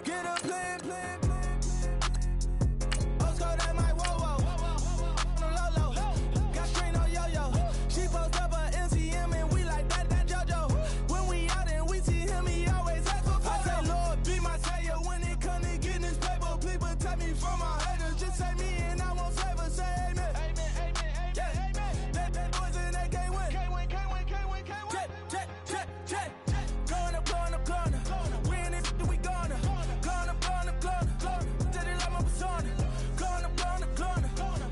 Get a plan. Osco, that might whoa. No low. Got screen on yo-yo. She post up her MCM and we like that JoJo. When we out and we see him, he always ask for photo. I say, Lord, be my savior when it come to getting this paper. Please protect me from my haters. Just say me and I won't favor. Say amen. That boys in that can't win. Check. Going up. We in it, we gonna. Going up. Did it like my persona. Going up.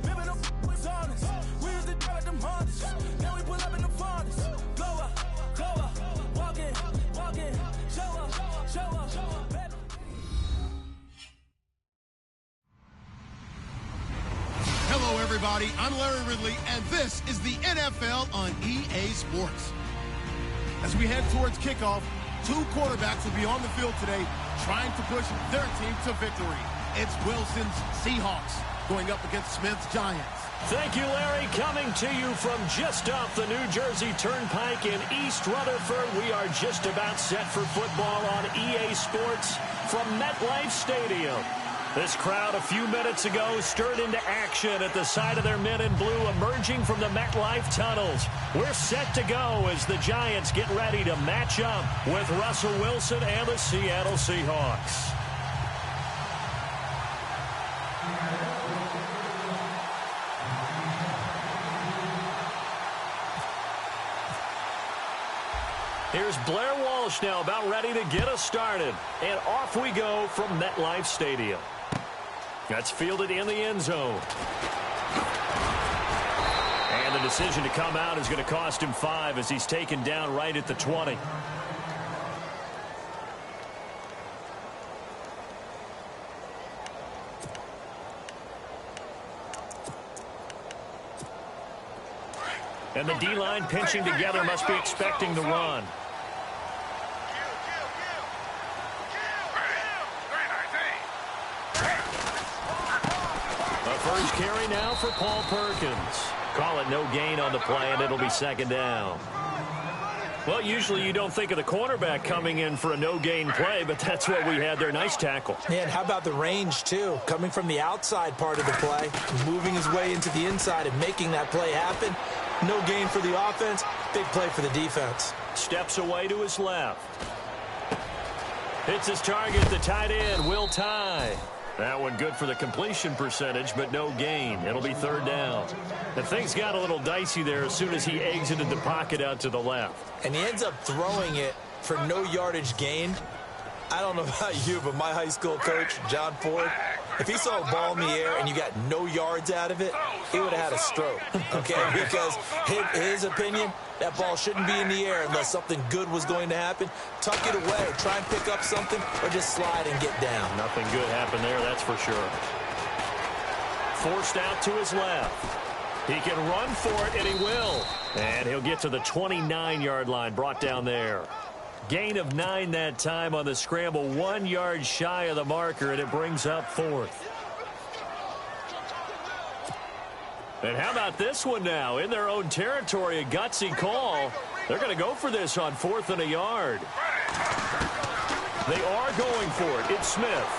Ripping up was honest. We used to drive them Hondas. Now we pull up in the Fondas. Go up. Walk in. Show up. Hello, everybody. I'm Larry Ridley, and this is the NFL on EA Sports. As we head towards kickoff, two quarterbacks will be on the field today trying to push their team to victory. It's Wilson's Seahawks going up against Smith's Giants. Thank you, Larry. Coming to you from just off the New Jersey Turnpike in East Rutherford, we are just about set for football on EA Sports from MetLife Stadium. This crowd a few minutes ago stirred into action at the side of their men in blue emerging from the MetLife tunnels. We're set to go as the Giants get ready to match up with Russell Wilson and the Seattle Seahawks. Here's Blair Walsh now about ready to get us started. And off we go from MetLife Stadium. That's fielded in the end zone. And the decision to come out is going to cost him 5 as he's taken down right at the 20. And the D-line pinching together must be expecting the run. First carry now for Paul Perkins. Call it no gain on the play, and it'll be second down. Well, usually you don't think of the cornerback coming in for a no-gain play, but that's what we had there. Nice tackle. Yeah, and how about the range, too? Coming from the outside part of the play, moving his way into the inside and making that play happen. No gain for the offense, big play for the defense. Steps away to his left. Hits his target, the tight end, Will Tye. That one good for the completion percentage, but no gain. It'll be third down. And things got a little dicey there as soon as he exited the pocket out to the left. And he ends up throwing it for no yardage gain. I don't know about you, but my high school coach, John Ford, if he saw a ball in the air and you got no yards out of it, he would have had a stroke, okay? Because his opinion, that ball shouldn't be in the air unless something good was going to happen. Tuck it away, try and pick up something, or just slide and get down. Nothing good happened there, that's for sure. Forced out to his left. He can run for it, and he will. And he'll get to the 29-yard line, brought down there. Gain of 9 that time on the scramble, 1 yard shy of the marker, and it brings up fourth. And how about this one now? In their own territory, a gutsy call. They're going to go for this on 4th and a yard. They are going for it. It's Smith.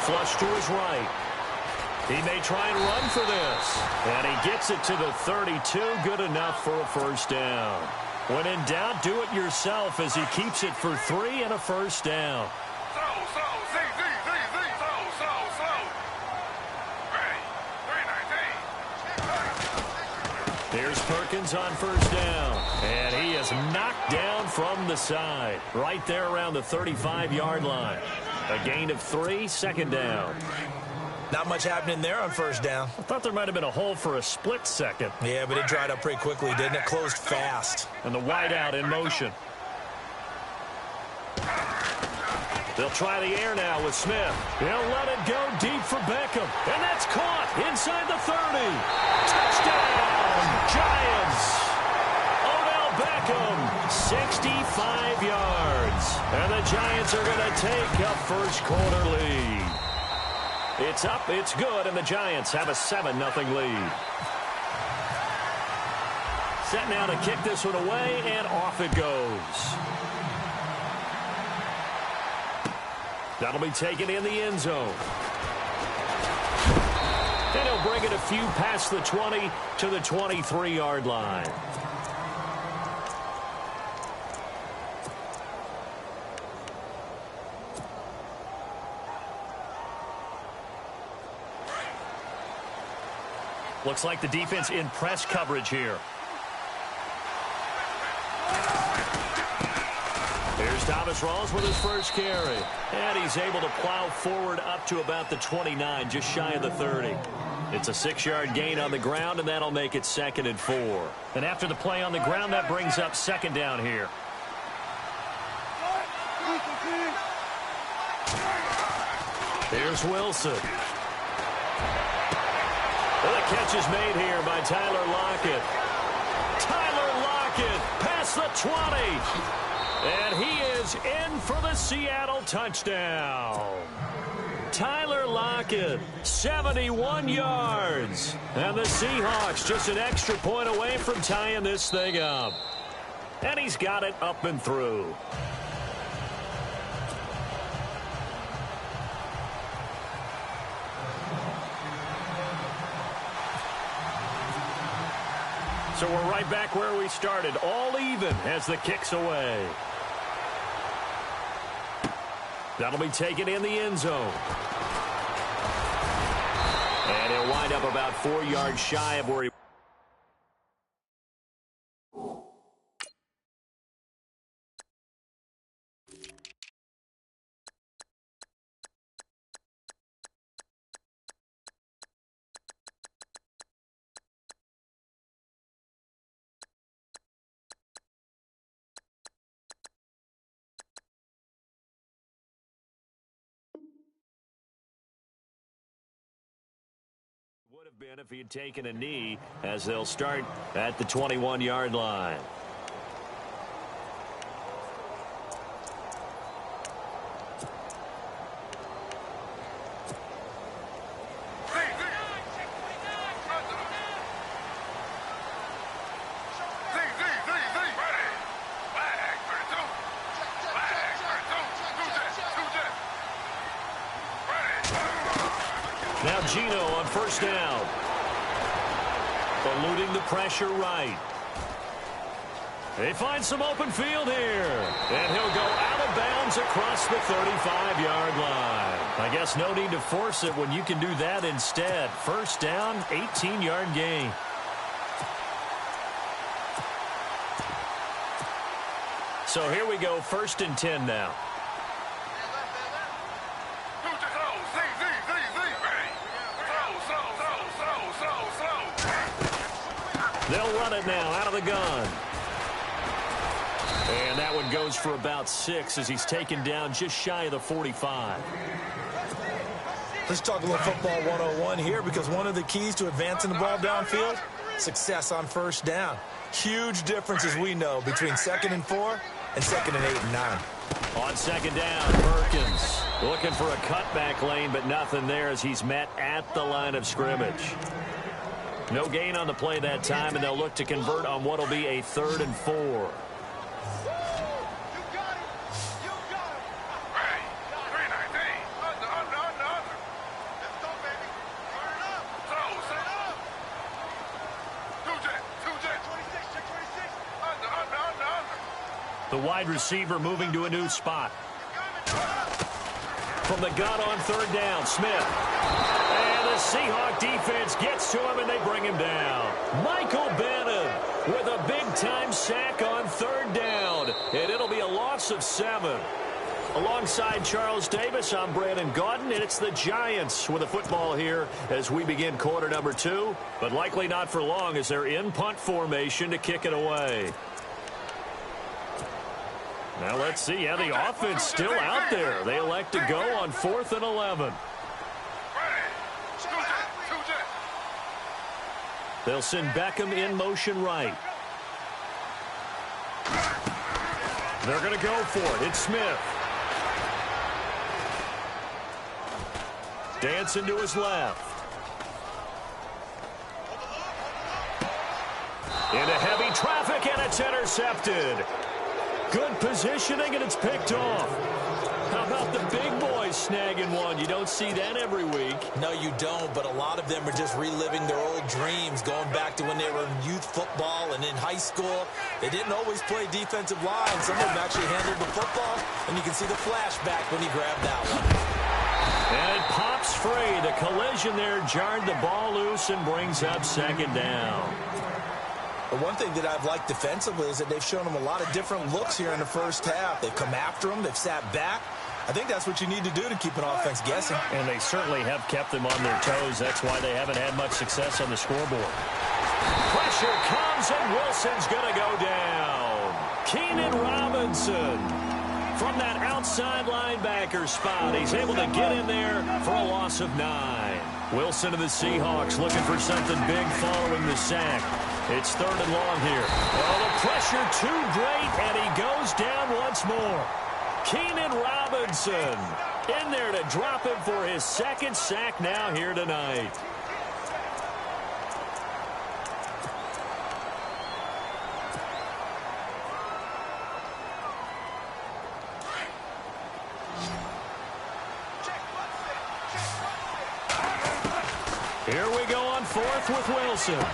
Flush to his right. He may try and run for this. And he gets it to the 32. Good enough for a first down. When in doubt, do it yourself as he keeps it for 3 and a first down. Here's Perkins on first down. And he is knocked down from the side. Right there around the 35-yard line. A gain of 3, second down. Not much happening there on first down. I thought there might have been a hole for a split second. Yeah, but it dried up pretty quickly, didn't it? Closed fast. And the wideout in motion. They'll try the air now with Smith. He'll let it go deep for Beckham. And that's caught inside the 30. Touchdown, Giants. Odell Beckham, 65 yards. And the Giants are going to take a first quarter lead. It's up, it's good, and the Giants have a 7-0 lead. Set now to kick this one away, and off it goes. That'll be taken in the end zone. And he'll bring it a few past the 20 to the 23-yard line. Looks like the defense in press coverage here. Here's Thomas Rawls with his first carry. And he's able to plow forward up to about the 29, just shy of the 30. It's a 6-yard gain on the ground, and that'll make it 2nd and 4. And after the play on the ground, that brings up 2nd down here. Here's Wilson. Well, the catch is made here by Tyler Lockett. Tyler Lockett past the 20. And he is in for the Seattle touchdown. Tyler Lockett, 71 yards. And the Seahawks just an extra point away from tying this thing up. And he's got it up and through. So we're right back where we started, all even as the kick's away. That'll be taken in the end zone. And he'll wind up about 4 yards shy of where he... would have been if he had taken a knee, as they'll start at the 21-yard line. Now Gino on first down. Eluding the pressure right. They find some open field here. And he'll go out of bounds across the 35-yard line. I guess no need to force it when you can do that instead. First down, 18-yard gain. So here we go, 1st and 10 now. They'll run it now out of the gun. And that one goes for about 6 as he's taken down just shy of the 45. Let's talk a little football 101 here, because one of the keys to advancing the ball downfield, success on first down. Huge difference, as we know, between 2nd and 4 and 2nd and 8 and 9. On 2nd down, Perkins looking for a cutback lane, but nothing there as he's met at the line of scrimmage. No gain on the play that time, and they'll look to convert on what will be a 3rd and 4. The wide receiver moving to a new spot. From the gun on 3rd down, Smith. And the Seahawk defense gets to him, and they bring him down. Michael Bannon with a big-time sack on 3rd down, and it'll be a loss of 7. Alongside Charles Davis, I'm Brandon Gaudin, and it's the Giants with a football here as we begin quarter number 2, but likely not for long as they're in punt formation to kick it away. Now let's see. Yeah, the offense still out there. They elect to go on 4th and 11. They'll send Beckham in motion right. They're going to go for it. It's Smith. Dancing to his left. Into heavy traffic, and it's intercepted. Good positioning, and it's picked off. How about about the big boys snagging one? You don't see that every week. No, you don't, but a lot of them are just reliving their old dreams, going back to when they were in youth football and in high school. They didn't always play defensive line. Some of them actually handled the football, and you can see the flashback when he grabbed that one. And it pops free. The collision there jarred the ball loose and brings up second down. But one thing that I've liked defensively is that they've shown them a lot of different looks here in the first half. They've come after them. They've sat back. I think that's what you need to do to keep an offense guessing. And they certainly have kept them on their toes. That's why they haven't had much success on the scoreboard. Pressure comes, and Wilson's going to go down. Keenan Robinson from that outside linebacker spot. He's able to get in there for a loss of 9. Wilson and the Seahawks looking for something big following the sack. It's 3rd and long here. Oh, the pressure too great, and he goes down once more. Keenan Robinson in there to drop him for his 2nd sack now here tonight. Here we go on 4th with Wilson.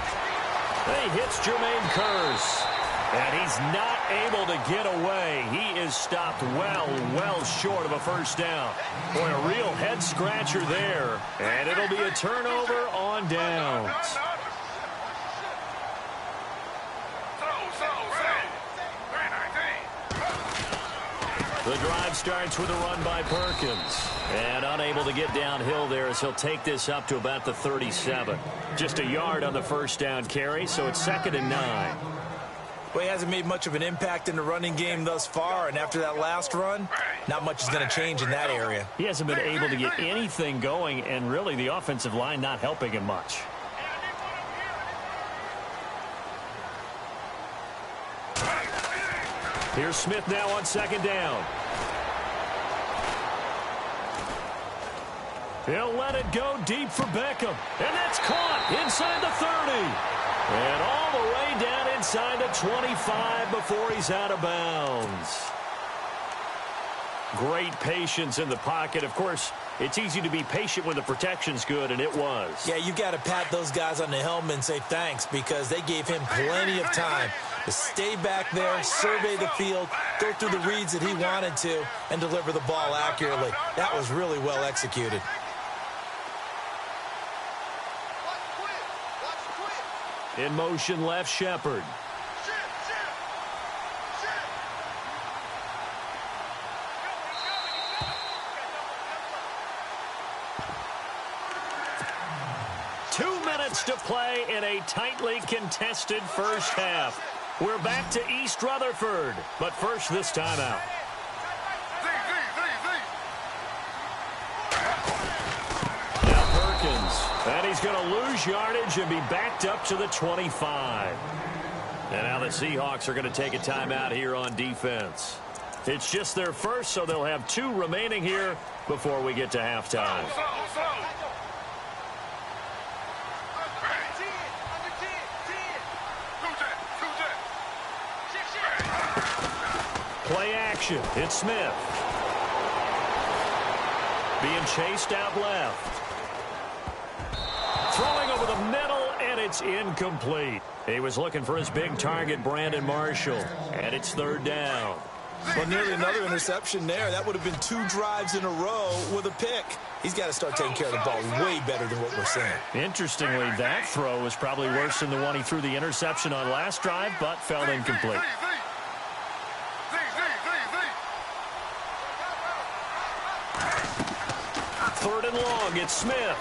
He hits Jermaine Kearse, and he's not able to get away. He is stopped well short of a first down. Boy, a real head-scratcher there, and it'll be a turnover on downs. The drive starts with a run by Perkins. And unable to get downhill there as he'll take this up to about the 37. Just a yard on the first down carry, so it's 2nd and 9. Well, he hasn't made much of an impact in the running game thus far, and after that last run, not much is going to change in that area. He hasn't been able to get anything going, and really the offensive line not helping him much. Here's Smith now on 2nd down. He'll let it go deep for Beckham. And that's caught inside the 30. And all the way down inside the 25 before he's out of bounds. Great patience in the pocket. Of course, it's easy to be patient when the protection's good, and it was. Yeah, you got to pat those guys on the helmet and say thanks, because they gave him plenty of time to stay back there, survey the field, go through the reads that he wanted to, and deliver the ball accurately. That was really well executed. In motion left, Shepard. To play in a tightly contested first half. We're back to East Rutherford, but first this timeout. Now Perkins, and he's going to lose yardage and be backed up to the 25. And now the Seahawks are going to take a timeout here on defense. It's just their first, so they'll have 2 remaining here before we get to halftime. Play action. It's Smith. Being chased out left. Throwing over the middle, and it's incomplete. He was looking for his big target, Brandon Marshall. And it's 3rd down. Well, nearly another interception there. That would have been 2 drives in a row with a pick. He's got to start taking care of the ball way better than what we're seeing. Interestingly, that throw was probably worse than the one he threw the interception on last drive, but fell incomplete. 3rd and long, it's Smith.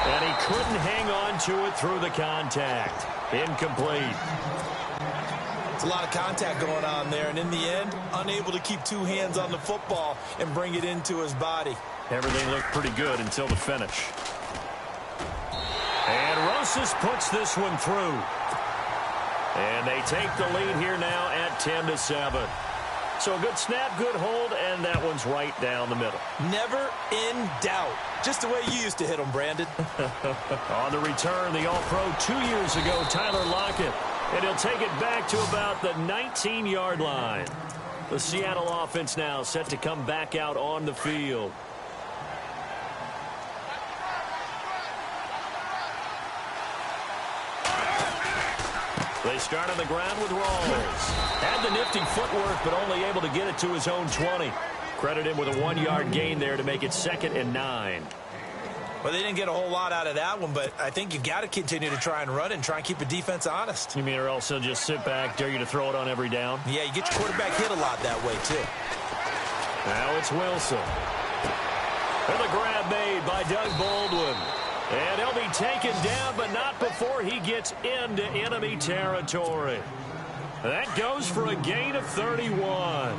And he couldn't hang on to it through the contact. Incomplete. It's a lot of contact going on there, and in the end, unable to keep 2 hands on the football and bring it into his body. Everything looked pretty good until the finish. And Rosas puts this one through. And they take the lead here now at 10-7. So a good snap, good hold, and that one's right down the middle. Never in doubt. Just the way you used to hit them, Brandon. On the return, the All-Pro 2 years ago, Tyler Lockett. And he'll take it back to about the 19-yard line. The Seattle offense now set to come back out on the field. They start on the ground with Rawls. Had the nifty footwork, but only able to get it to his own 20. Credit him with a 1-yard gain there to make it 2nd and 9. Well, they didn't get a whole lot out of that one, but I think you've got to continue to try and run and try and keep the defense honest. You mean or else they'll just sit back, dare you to throw it on every down? Yeah, you get your quarterback hit a lot that way, too. Now it's Wilson. And the grab made by Doug Baldwin. And he'll be taken down, but not before he gets into enemy territory. That goes for a gain of 31.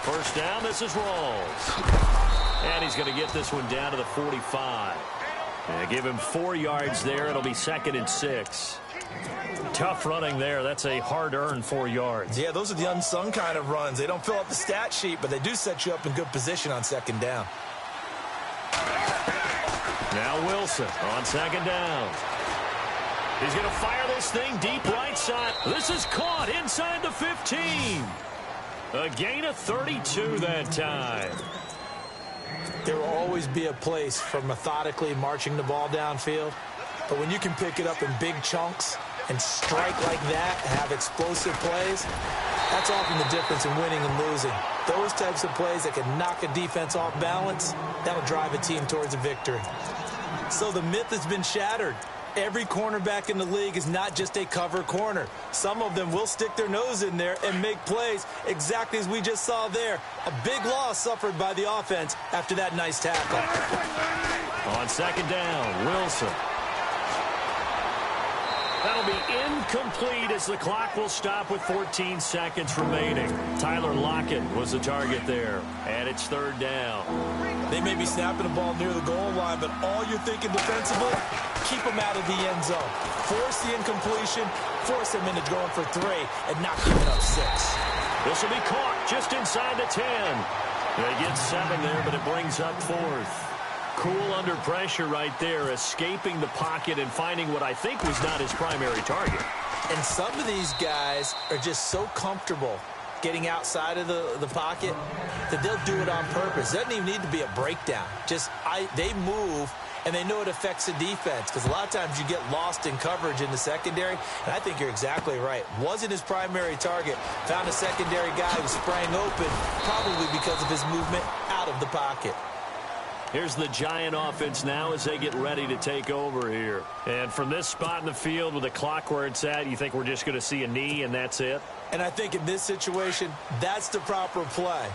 First down, this is Rawls. And he's going to get this one down to the 45. And give him 4 yards there. It'll be 2nd and 6. Tough running there. That's a hard-earned 4 yards. Yeah, those are the unsung kind of runs. They don't fill up the stat sheet, but they do set you up in good position on 2nd down. Now Wilson on 2nd down. He's going to fire this thing deep right side. This is caught inside the 15. A gain of 32 that time. There will always be a place for methodically marching the ball downfield. But when you can pick it up in big chunks and strike like that, have explosive plays, that's often the difference in winning and losing. Those types of plays that can knock a defense off balance, that'll drive a team towards a victory. So the myth has been shattered. Every cornerback in the league is not just a cover corner. Some of them will stick their nose in there and make plays exactly as we just saw there. A big loss suffered by the offense after that nice tackle. On 2nd down, Wilson. That'll be incomplete as the clock will stop with 14 seconds remaining. Tyler Lockett was the target there, and it's 3rd down. They may be snapping the ball near the goal line, but all you're thinking defensively, keep them out of the end zone. Force the incompletion, force them into going for 3, and not giving up 6. This will be caught just inside the 10. They get 7 there, but it brings up 4th. Cool under pressure right there, escaping the pocket and finding what I think was not his primary target. And some of these guys are just so comfortable getting outside of the pocket that they'll do it on purpose. It doesn't even need to be a breakdown. They move, and they know it affects the defense because a lot of times you get lost in coverage in the secondary, and I think you're exactly right. Wasn't his primary target. Found a secondary guy who sprang open, probably because of his movement out of the pocket. Here's the Giant offense now as they get ready to take over here. And from this spot in the field with the clock where it's at, you think we're just going to see a knee and that's it? And I think in this situation, that's the proper play.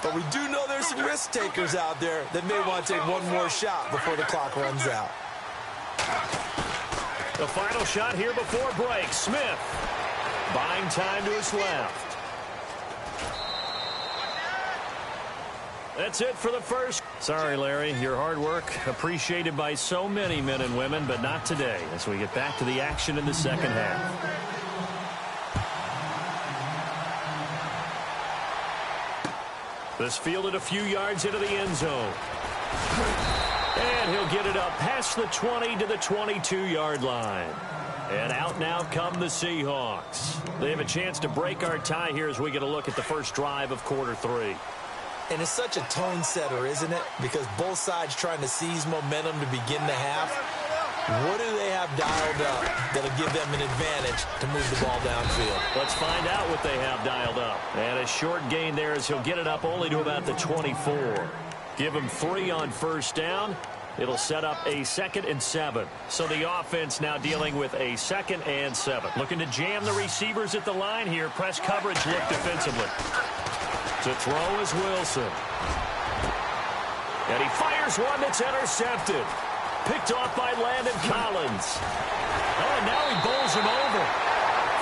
But we do know there's some risk takers out there that may want to take one more shot before the clock runs out. The final shot here before break. Smith buying time to his left. That's it for the first. Sorry, Larry, your hard work appreciated by so many men and women, but not today as we get back to the action in the second half. This fielded a few yards into the end zone. And he'll get it up past the 20 to the 22-yard line. And out now come the Seahawks. They have a chance to break our tie here as we get a look at the first drive of quarter 3. And it's such a tone setter, isn't it? Because both sides trying to seize momentum to begin the half. What do they have dialed up that'll give them an advantage to move the ball downfield? Let's find out what they have dialed up. And a short gain there as he'll get it up only to about the 24. Give him 3 on first down. It'll set up a 2nd and 7. So the offense now dealing with a 2nd and 7. Looking to jam the receivers at the line here. Press coverage look defensively. To throw is Wilson. And he fires one that's intercepted. Picked off by Landon Collins. Oh, and now he bowls him over.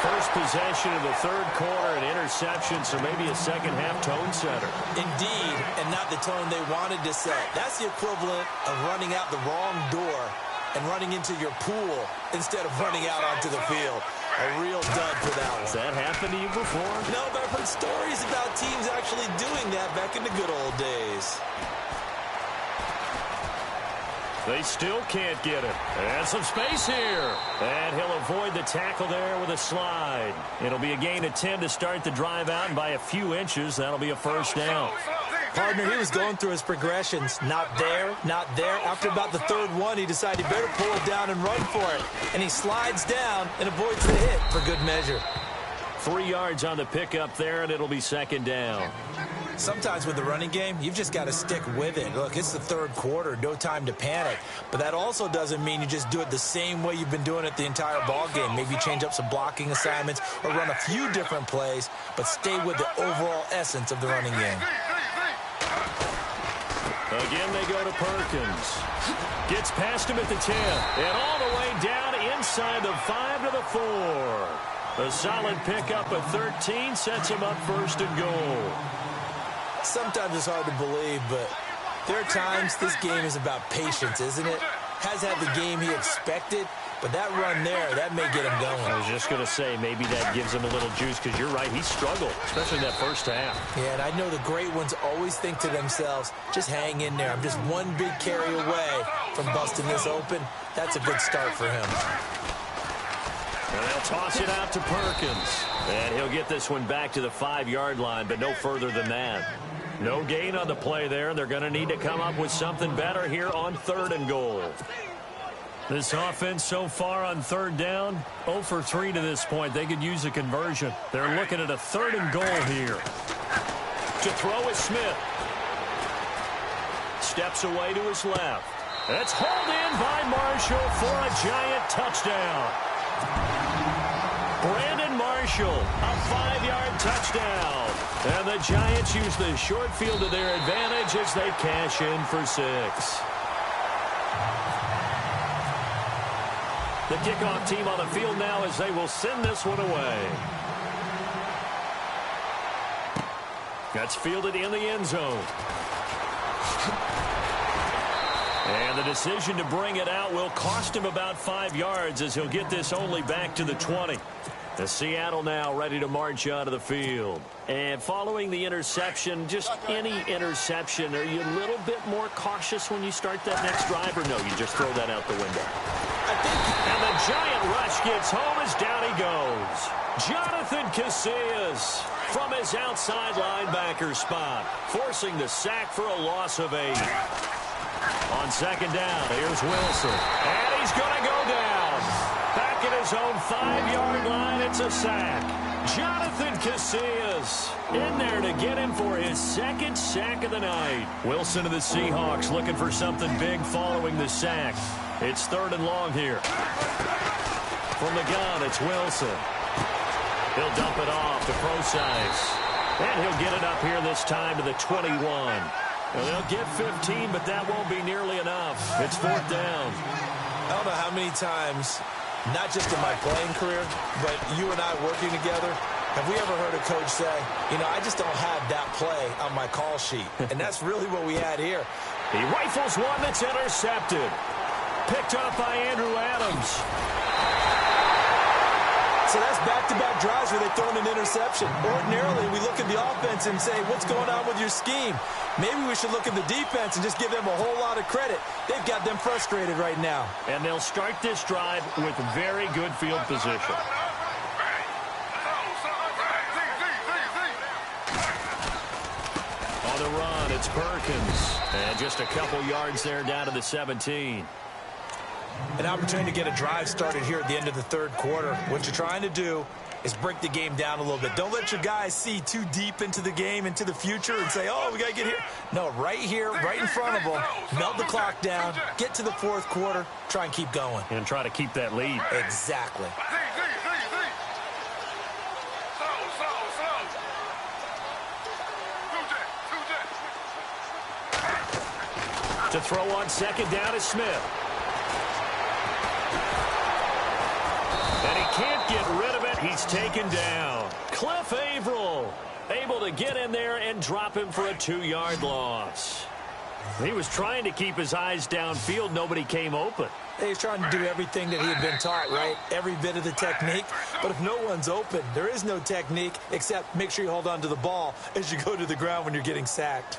First possession of the third quarter, an interception, so maybe a second-half tone setter. Indeed, and not the tone they wanted to set. That's the equivalent of running out the wrong door and running into your pool instead of running out onto the field. A real dud for that one. Has that happened to you before? No, but I've heard stories about teams actually doing that back in the good old days. They still can't get it. And some space here. And he'll avoid the tackle there with a slide. It'll be a gain of 10 to start the drive out, and by a few inches, that'll be a first down. Partner, he was going through his progressions. Not there, not there. After about the third one, he decided he better pull it down and run for it. And he slides down and avoids the hit for good measure. 3 yards on the pickup there, and it'll be second down. Sometimes with the running game, you've just got to stick with it. Look, it's the third quarter, no time to panic. But that also doesn't mean you just do it the same way you've been doing it the entire ball game. Maybe change up some blocking assignments or run a few different plays, but stay with the overall essence of the running game. Again, they go to Perkins. Gets past him at the 10. And all the way down inside the 5 to the 4. A solid pickup of 13 sets him up first and goal. Sometimes it's hard to believe, but there are times this game is about patience, isn't it? Has had the game he expected, but that run there, that may get him going. I was just going to say, maybe that gives him a little juice, because you're right, he struggled, especially in that first half. Yeah, and I know the great ones always think to themselves, just hang in there. I'm just one big carry away from busting this open. That's a good start for him. And they'll toss it out to Perkins. And he'll get this one back to the 5-yard line, but no further than that. No gain on the play there. They're going to need to come up with something better here on 3rd and goal. This offense so far on 3rd down, 0 for 3 to this point. They could use a conversion. They're looking at a 3rd and goal here. To throw is Smith. Steps away to his left. It's hauled in by Marshall for a giant touchdown. Brandon Marshall, a 5-yard touchdown. And the Giants use the short field to their advantage as they cash in for 6. The kickoff team on the field now as they will send this one away. That's fielded in the end zone. And the decision to bring it out will cost him about 5 yards as he'll get this only back to the 20. The Seattle now ready to march out of the field. And following the interception, just any interception, are you a little bit more cautious when you start that next drive, or no, you just throw that out the window? And the giant rush gets home as down he goes. Jonathan Casillas from his outside linebacker spot, forcing the sack for a loss of 8. On 2nd down, here's Wilson. And he's going to go down. Back at his own 5-yard line, it's a sack. Jonathan Casillas in there to get him for his 2nd sack of the night. Wilson of the Seahawks looking for something big following the sack. It's 3rd and long here. From the gun, it's Wilson. He'll dump it off to Procise. And he'll get it up here this time to the 21. Well, they'll get 15, but that won't be nearly enough. It's 4th down. I don't know how many times, not just in my playing career, but you and I working together, have we ever heard a coach say, you know, I just don't have that play on my call sheet. And that's really what we had here. He rifles one that's intercepted. Picked up by Andrew Adams. So that's back-to-back drives where they throw in an interception. Ordinarily, we look at the offense and say, what's going on with your scheme? Maybe we should look at the defense and just give them a whole lot of credit. They've got them frustrated right now. And they'll start this drive with very good field position. On the run, it's Perkins. And just a couple yards there down to the 17. An opportunity to get a drive started here at the end of the 3rd quarter. What you're trying to do is break the game down a little bit. Don't let your guys see too deep into the game, into the future, and say, oh, we got to get here. No, right here, right in front of them, melt the clock down, get to the 4th quarter, try and keep going. And try to keep that lead. Exactly. To throw on 2nd down is Smith. And he can't get rid of it. He's taken down. Cliff Averill able to get in there and drop him for a 2-yard loss. He was trying to keep his eyes downfield. Nobody came open. He's trying to do everything that he had been taught, right? Every bit of the technique. But if no one's open, there is no technique except make sure you hold on to the ball as you go to the ground when you're getting sacked.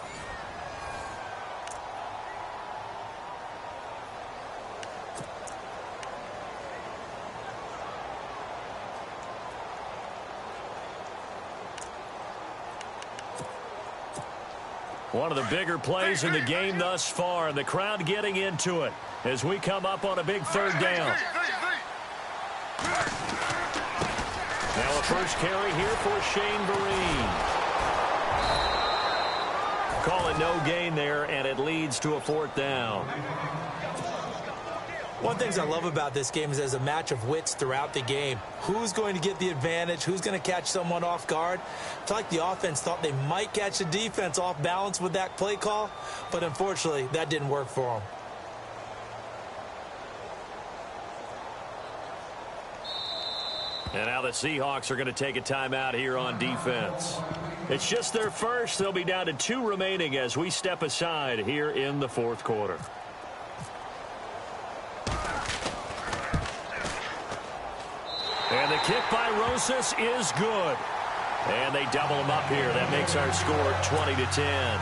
One of the bigger plays in the game thus far, and the crowd getting into it as we come up on a big third down. Now a first carry here for Shane Vereen. Call it no gain there, and it leads to a fourth down. One of the things I love about this game is there's a match of wits throughout the game. Who's going to get the advantage? Who's going to catch someone off guard? I feel like the offense thought they might catch the defense off balance with that play call, but unfortunately, that didn't work for them. And now the Seahawks are going to take a timeout here on defense. It's just their first. They'll be down to 2 remaining as we step aside here in the fourth quarter. And the kick by Rosas is good. And they double him up here. That makes our score 20-10.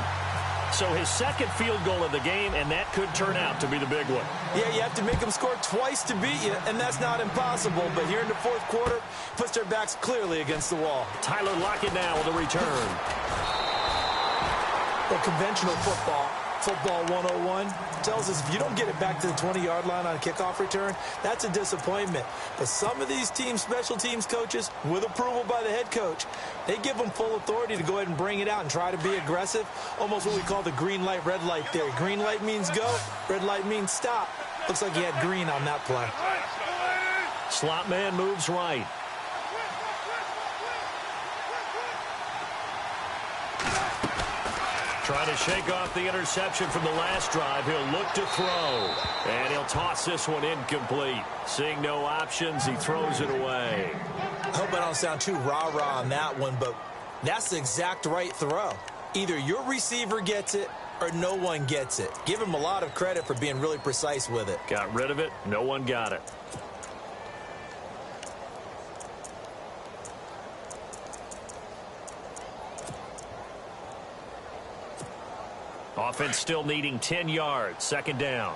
So his second field goal of the game, and that could turn out to be the big one. Yeah, you have to make them score twice to beat you, and that's not impossible. But here in the fourth quarter, puts their backs clearly against the wall. Tyler Lockett now with a return. Well, conventional football 101, tells us if you don't get it back to the 20-yard line on a kickoff return, that's a disappointment. But some of these teams, special teams coaches, with approval by the head coach, they give them full authority to go ahead and bring it out and try to be aggressive, almost what we call the green light, red light theory. Green light means go, red light means stop. Looks like he had green on that play. Slot man moves right. Trying to shake off the interception from the last drive. He'll look to throw. And he'll toss this one incomplete. Seeing no options, he throws it away. I hope I don't sound too rah-rah on that one, but that's the exact right throw. Either your receiver gets it or no one gets it. Give him a lot of credit for being really precise with it. Got rid of it. No one got it. Offense still needing 10 yards. Second down.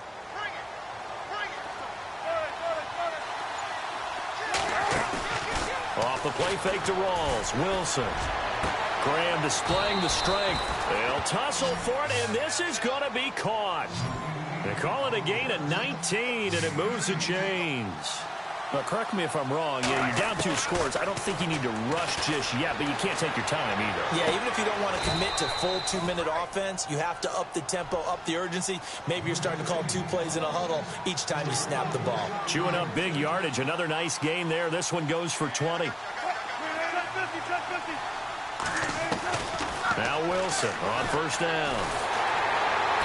Off the play fake to Rawls. Wilson. Graham displaying the strength. They'll tussle for it, and this is going to be caught. They call it a gain of 19, and it moves the chains. Now, correct me if I'm wrong. You're down 2 scores. I don't think you need to rush just yet, but you can't take your time either. Yeah, even if you don't want to commit to full 2-minute offense, you have to up the tempo, up the urgency. Maybe you're starting to call 2 plays in a huddle each time you snap the ball. Chewing up big yardage. Another nice gain there. This one goes for 20. Now Wilson on first down.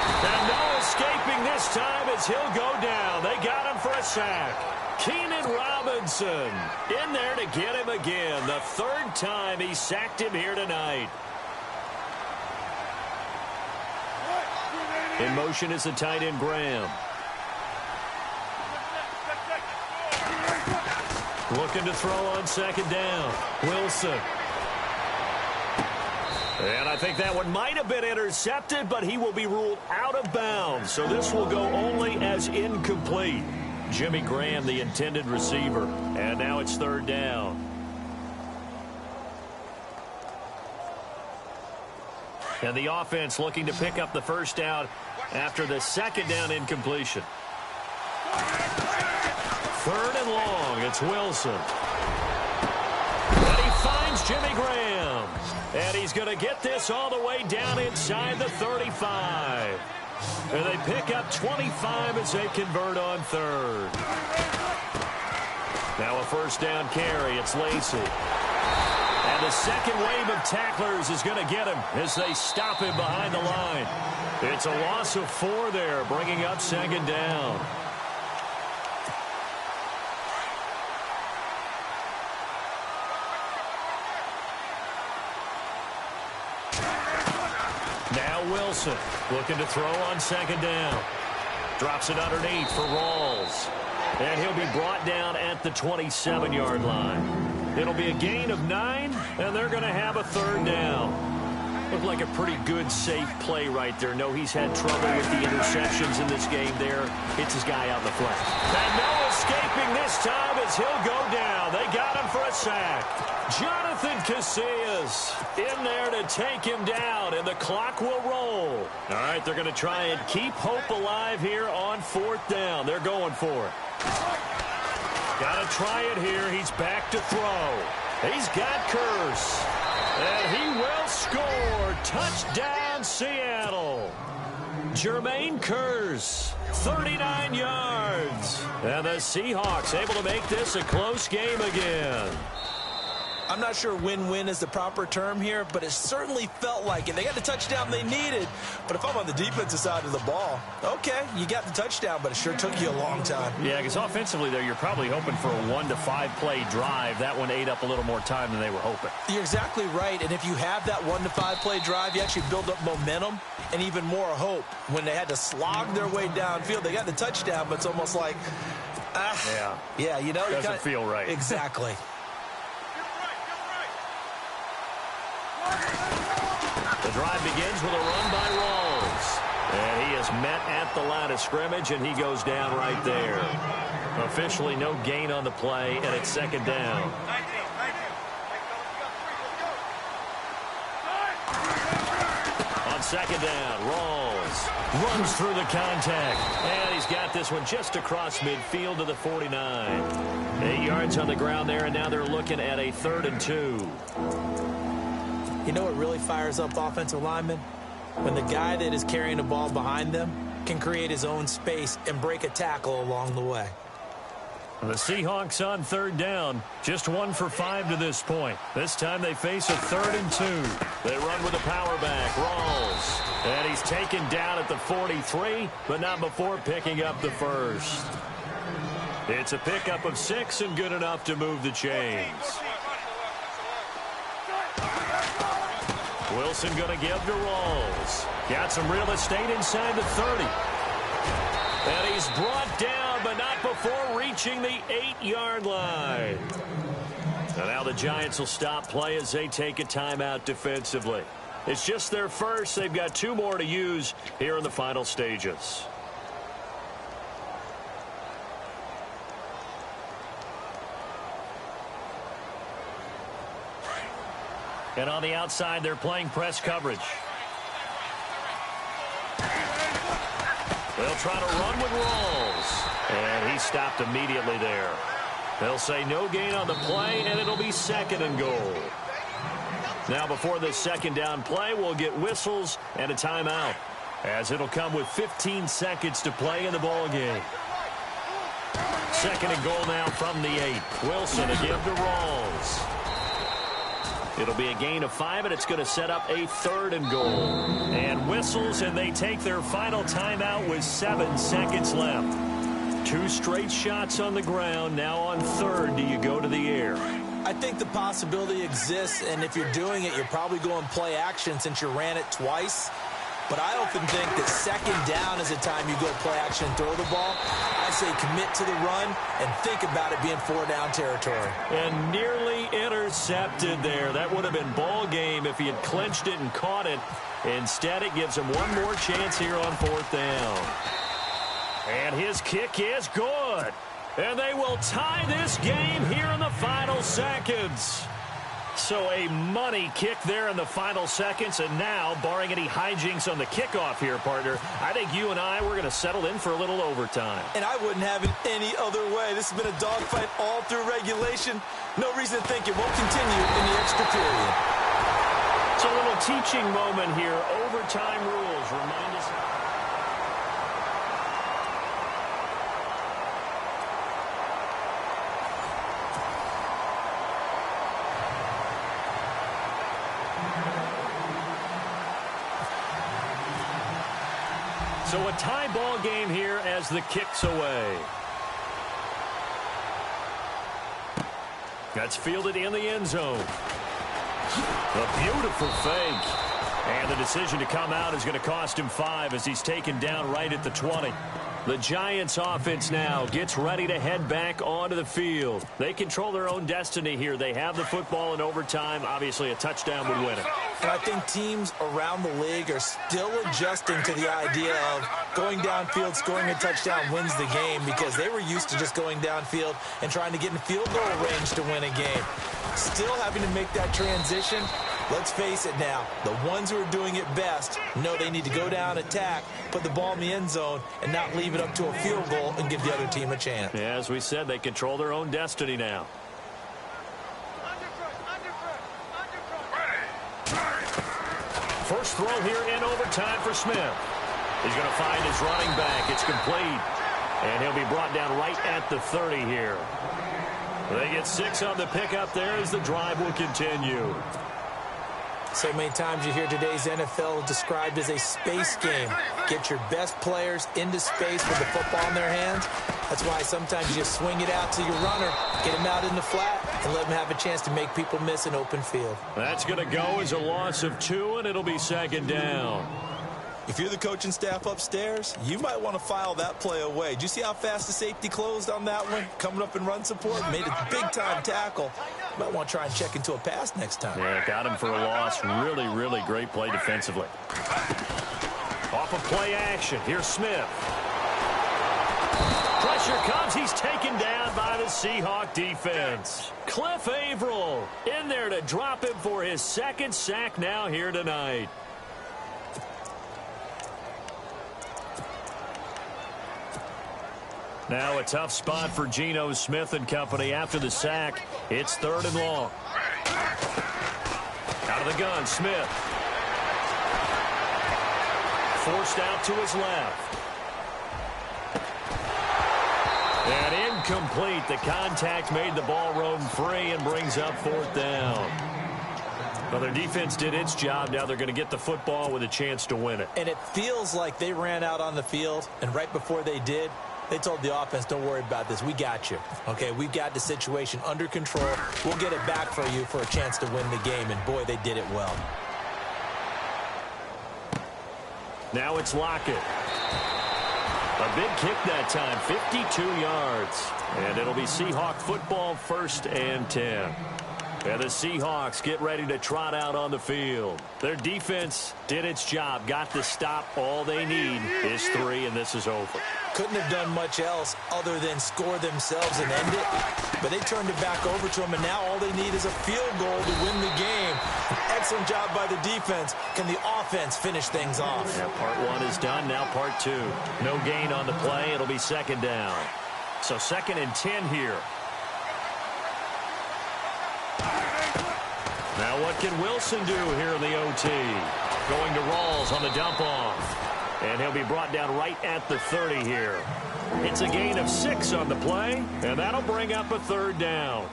And no escaping this time as he'll go down. They got him for a sack. Keenan Robinson in there to get him again. The third time he sacked him here tonight. In motion is the tight end Graham. Looking to throw on second down. Wilson. And I think that one might have been intercepted, but he will be ruled out of bounds. So this will go only as incomplete. Jimmy Graham, the intended receiver. And now it's third down. And the offense looking to pick up the first down after the second down incompletion. Third and long. It's Wilson. And he finds Jimmy Graham. And he's going to get this all the way down inside the 35. And they pick up 25 as they convert on third. Now a first down carry. It's Lacey. And the second wave of tacklers is going to get him as they stop him behind the line. It's a loss of 4 there, bringing up second down. Wilson looking to throw on second down. Drops it underneath for Rawls. And he'll be brought down at the 27-yard line. It'll be a gain of 9, and they're going to have a third down. Looked like a pretty good, safe play right there. No, he's had trouble with the interceptions in this game there. Hits his guy out in the flat. And no escaping this time as he'll go down. They got him for a sack. Jonathan Casillas in there to take him down, and the clock will roll. All right, they're going to try and keep hope alive here on 4th down. They're going for it. Got to try it here. He's back to throw. He's got Curse. And he will score. Touchdown, Seattle. Jermaine Curse, 39 yards. And the Seahawks able to make this a close game again. I'm not sure win-win is the proper term here, but it certainly felt like it. They got the touchdown they needed. But if I'm on the defensive side of the ball, okay, you got the touchdown, but it sure took you a long time. Yeah, because offensively there, you're probably hoping for a 1 to 5 play drive. That one ate up a little more time than they were hoping. You're exactly right, and if you have that 1 to 5 play drive, you actually build up momentum and even more hope. When they had to slog their way downfield, they got the touchdown, but it's almost like, yeah, you know. Doesn't feel right. Exactly. The drive begins with a run by Rawls. And he is met at the line of scrimmage, and he goes down right there. Officially no gain on the play, and it's 2nd down. On 2nd down, Rawls runs through the contact. And he's got this one just across midfield to the 49. 8 yards on the ground there, and now they're looking at a 3rd and 2. You know what really fires up offensive linemen? When the guy that is carrying the ball behind them can create his own space and break a tackle along the way. The Seahawks on 3rd down. Just 1 for 5 to this point. This time they face a 3rd and 2. They run with a power back. Rawls. And he's taken down at the 43, but not before picking up the first. It's a pickup of 6 and good enough to move the chains. Wilson going to give to Rawls. Got some real estate inside the 30. And he's brought down, but not before reaching the 8-yard line. And now the Giants will stop play as they take a timeout defensively. It's just their first. They've got 2 more to use here in the final stages. And on the outside, they're playing press coverage. They'll try to run with Rawls. And he stopped immediately there. They'll say no gain on the play, and it'll be 2nd and goal. Now, before this 2nd down play, we'll get whistles and a timeout, as it'll come with 15 seconds to play in the ball game. 2nd and goal now from the 8. Wilson to give to Rawls. It'll be a gain of 5, and it's going to set up a 3rd and goal. And whistles, and they take their final timeout with 7 seconds left. 2 straight shots on the ground. Now on 3rd, do you go to the air? I think the possibility exists, and if you're doing it, you're probably going play action since you ran it twice. But I often think that 2nd down is the time you go play action and throw the ball. I say commit to the run and think about it being 4-down territory. And nearly intercepted there. That would have been ball game if he had clinched it and caught it. Instead, it gives him one more chance here on 4th down. And his kick is good. And they will tie this game here in the final seconds. So a money kick there in the final seconds, and now, barring any hijinks on the kickoff here, partner, I think you and I, we're going to settle in for a little overtime. And I wouldn't have it any other way. This has been a dogfight all through regulation. No reason to think it won't continue in the extra period. It's a little teaching moment here. Overtime rules remind us. So a tie ball game here as the kick's away. That's fielded in the end zone. A beautiful fake. And the decision to come out is going to cost him 5 as he's taken down right at the 20. The Giants offense now gets ready to head back onto the field. They control their own destiny here. They have the football in overtime. Obviously, a touchdown would win it. And I think teams around the league are still adjusting to the idea of going downfield, scoring a touchdown wins the game, because they were used to just going downfield and trying to get in field goal range to win a game. Still having to make that transition. Let's face it now, the ones who are doing it best know they need to go down, attack, put the ball in the end zone, and not leave it up to a field goal and give the other team a chance. Yeah, as we said, they control their own destiny now. First throw here in overtime for Smith. He's going to find his running back. It's complete. And he'll be brought down right at the 30 here. They get 6 on the pickup there as the drive will continue. So many times you hear today's NFL described as a space game. Get your best players into space with the football in their hands. That's why sometimes you just swing it out to your runner, get him out in the flat, and let him have a chance to make people miss an open field. That's going to go as a loss of 2, and it'll be second down. If you're the coaching staff upstairs, you might want to file that play away. Did you see how fast the safety closed on that one? Coming up in run support, made a big-time tackle. You might want to try and check into a pass next time. Yeah, got him for a loss. Really, really great play defensively. Off of play action, here's Smith. Pressure comes. He's taken down by the Seahawk defense. Cliff Averill in there to drop him for his second sack now here tonight. Now a tough spot for Geno Smith and company after the sack. It's 3rd and long. Out of the gun, Smith. Forced out to his left. And incomplete. The contact made the ball roam free and brings up 4th down. Well, their defense did its job. Now they're going to get the football with a chance to win it. And it feels like they ran out on the field, and right before they did, they told the offense, don't worry about this. We got you. Okay, we've got the situation under control. We'll get it back for you for a chance to win the game. And, boy, they did it well. Now it's Lockett. A big kick that time, 52 yards. And it'll be Seahawk football, 1st and 10. And the Seahawks get ready to trot out on the field. Their defense did its job, got the stop. All they need is 3, and this is over. Couldn't have done much else other than score themselves and end it. But they turned it back over to them, and now all they need is a field goal to win the game. Excellent job by the defense. Can the offense finish things off? Yeah, part 1 is done. Now part 2. No gain on the play. It'll be 2nd down. So 2nd and 10 here. Now what can Wilson do here in the OT? Going to Rawls on the dump off. And he'll be brought down right at the 30 here. It's a gain of 6 on the play, and that'll bring up a 3rd down.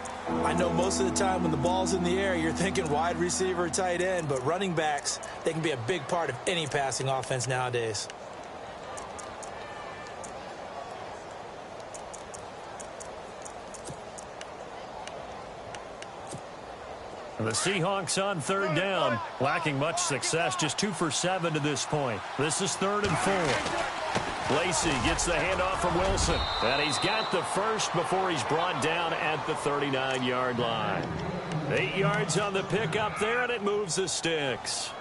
I know most of the time when the ball's in the air, you're thinking wide receiver, tight end, but running backs, they can be a big part of any passing offense nowadays. The Seahawks on 3rd down, lacking much success, just 2 for 7 to this point. This is 3rd and 4. Lacey gets the handoff from Wilson, and he's got the first before he's brought down at the 39-yard line. 8 yards on the pickup there, and it moves the sticks.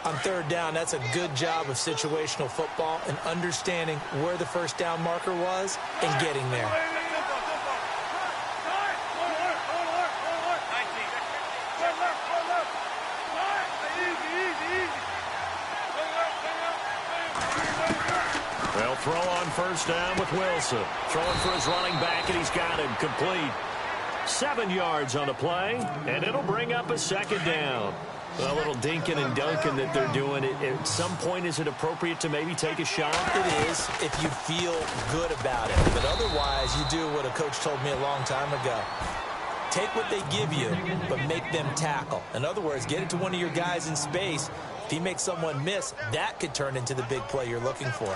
On 3rd down, that's a good job of situational football and understanding where the first down marker was and getting there. They'll throw on 1st down with Wilson. Throwing for his running back, and he's got him complete. 7 yards on the play, and it'll bring up a 2nd down. A little dinking and dunking that they're doing. At some point, is it appropriate to maybe take a shot? It is if you feel good about it. But otherwise, you do what a coach told me a long time ago. Take what they give you, but make them tackle. In other words, get it to one of your guys in space. If he makes someone miss, that could turn into the big play you're looking for.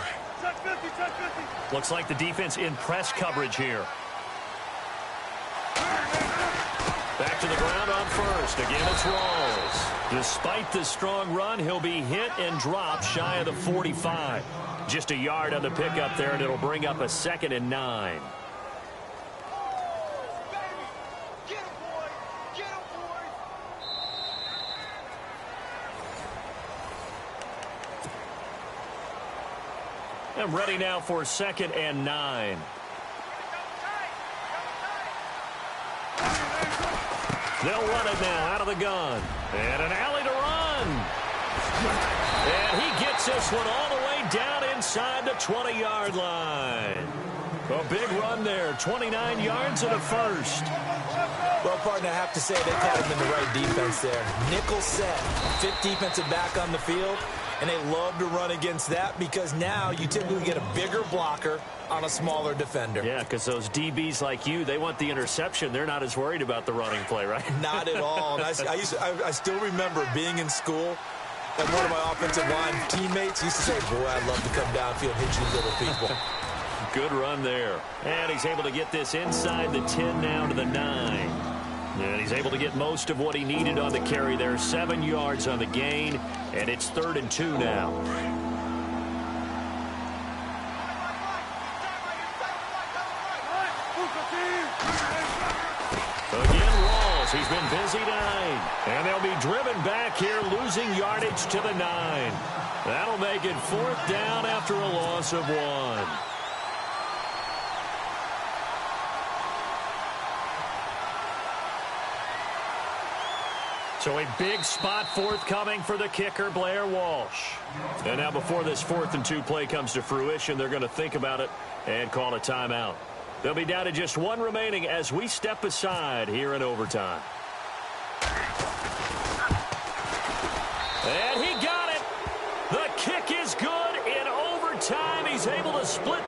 Looks like the defense in press coverage here. Back to the ground on first. Again, it's Rawls. Despite the strong run, he'll be hit and dropped shy of the 45. Just a yard on the pickup there, and it'll bring up a 2nd and 9. And ready now for 2nd and 9. They'll run it now out of the gun. And an alley to run. And he gets this one all the way down inside the 20-yard line. A big run there, 29 yards and a first. Well, partner, I have to say they've had him in the right defense there. Nickel set, 5th defensive back on the field. And they love to run against that because now you typically get a bigger blocker on a smaller defender. Yeah, because those DBs like you, they want the interception. They're not as worried about the running play, right? Not at all. And I still remember being in school, and one of my offensive line teammates used to say, boy, I'd love to come downfield and hit you little people. Good run there. And he's able to get this inside the 10 now to the 9. And he's able to get most of what he needed on the carry there. 7 yards on the gain, and it's 3rd and 2 now. Again, Rawls. He's been busy tonight. And they'll be driven back here, losing yardage to the 9. That'll make it 4th down after a loss of 1. So a big spot forthcoming for the kicker, Blair Walsh. And now before this 4th and 2 play comes to fruition, they're going to think about it and call a timeout. They'll be down to just 1 remaining as we step aside here in overtime. And he got it. The kick is good in overtime. He's able to split